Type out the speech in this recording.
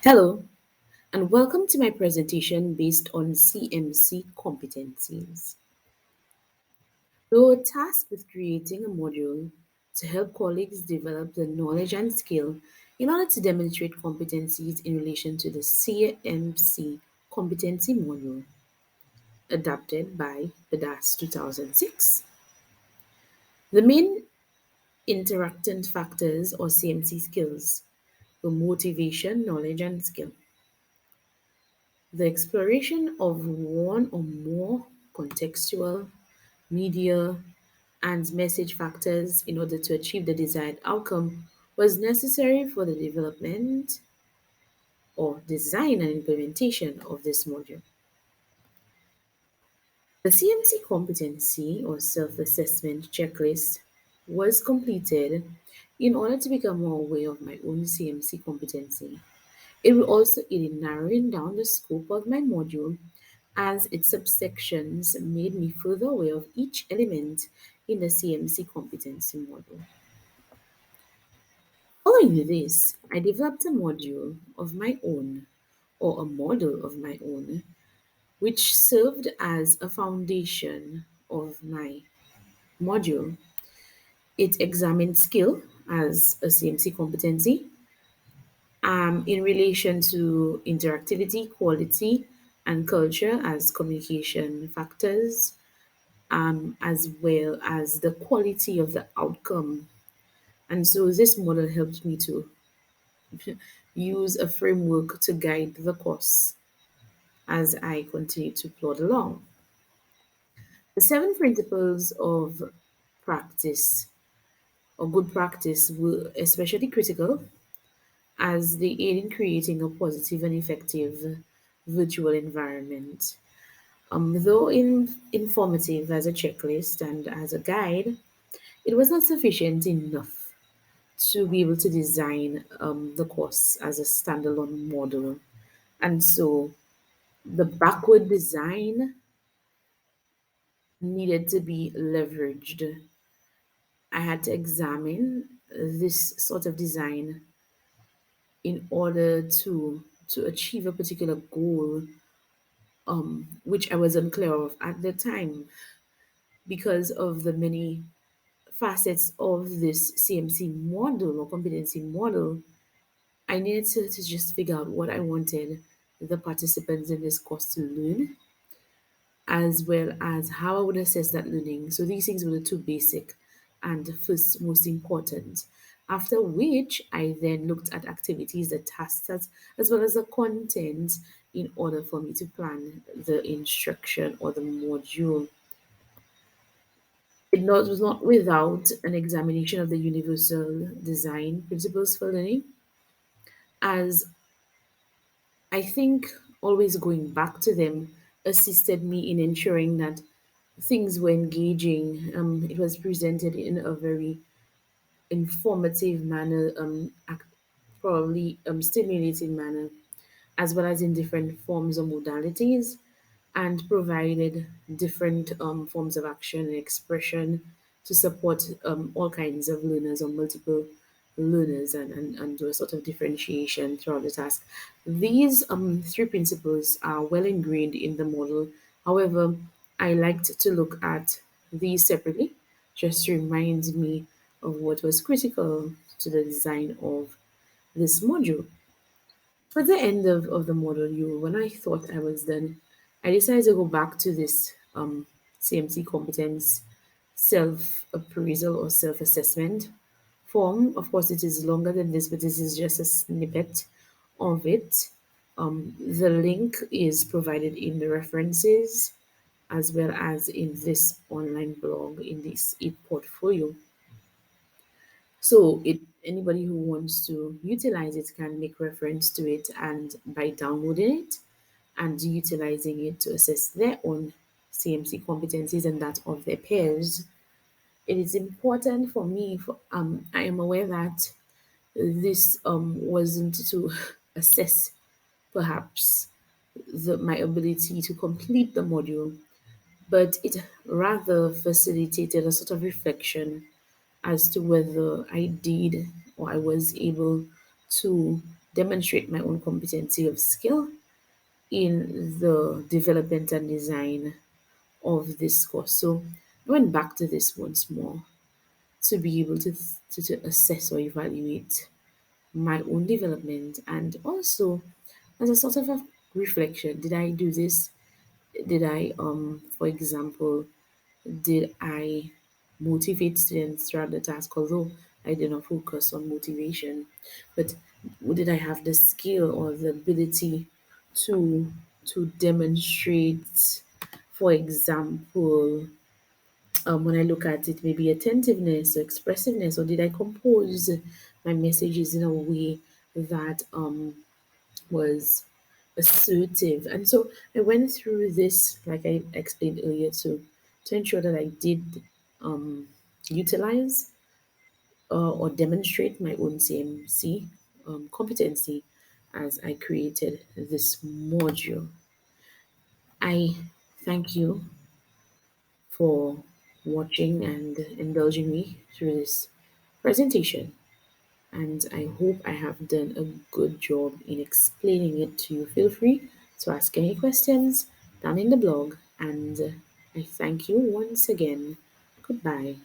Hello, and welcome to my presentation based on CMC competencies. We were tasked with creating a module to help colleagues develop the knowledge and skill in order to demonstrate competencies in relation to the CMC Competency Model, adapted by BDAS 2006. The main interactant factors or CMC skills were motivation, knowledge, and skill. The exploration of one or more contextual, media, and message factors in order to achieve the desired outcome was necessary for the development or design and implementation of this module. The CMC competency or self assessment checklist was completed in order to become more aware of my own CMC competency. It will also aid in narrowing down the scope of my module as its subsections made me further aware of each element in the CMC competency model. Following this, I developed a module of my own or a model of my own, which served as a foundation of my module. It examined skill as a CMC competency, in relation to interactivity, quality, and culture as communication factors, as well as the quality of the outcome. And so this model helped me to use a framework to guide the course as I continue to plod along. The seven principles of practice or good practice were especially critical as they aid in creating a positive and effective virtual environment. Though informative as a checklist and as a guide, it was not sufficient enough to be able to design the course as a standalone model. And so the backward design needed to be leveraged. I had to examine this sort of design in order to achieve a particular goal, which I was unclear of at the time because of the many facets of this CMC model or competency model. I needed to just figure out what I wanted the participants in this course to learn, as well as how I would assess that learning. So these things were the two basic and first most important. After which, I then looked at activities, the tasks, as well as the content in order for me to plan the instruction or the module. Was not without an examination of the universal design principles for learning, as I think always going back to them assisted me in ensuring that things were engaging. It was presented in a very informative manner, probably stimulating manner, as well as in different forms or modalities, and provided different forms of action and expression to support all kinds of learners or multiple learners and do a sort of differentiation throughout the task. These three principles are well ingrained in the model. However, I liked to look at these separately just to remind me of what was critical to the design of this module. For the end of the model U, when I thought I was done, I decided to go back to this CMC competence self appraisal or self assessment form. Of course, it is longer than this, but this is just a snippet of it. The link is provided in the references as well as in this online blog in this e-portfolio. So it anybody who wants to utilize it can make reference to it and by downloading it and utilizing it to assess their own CMC competencies and that of their peers. It is important for me for I am aware that this wasn't to assess perhaps my ability to complete the module, but it rather facilitated a sort of reflection as to whether I did or I was able to demonstrate my own competency of skill in the development and design of this course. So I went back to this once more to be able to assess or evaluate my own development, and also as a sort of a reflection. Did I do this? Did I, for example, did I motivate students throughout the task? Although I did not focus on motivation, but did I have the skill or the ability to demonstrate, for example, when I look at it, maybe attentiveness or expressiveness, or did I compose my messages in a way that was assertive? And so I went through this, like I explained earlier, to ensure that I did utilize or demonstrate my own CMC competency as I created this module. I thank you for watching and indulging me through this presentation. And I hope I have done a good job in explaining it to you. Feel free to ask any questions down in the blog, and I thank you once again. Goodbye.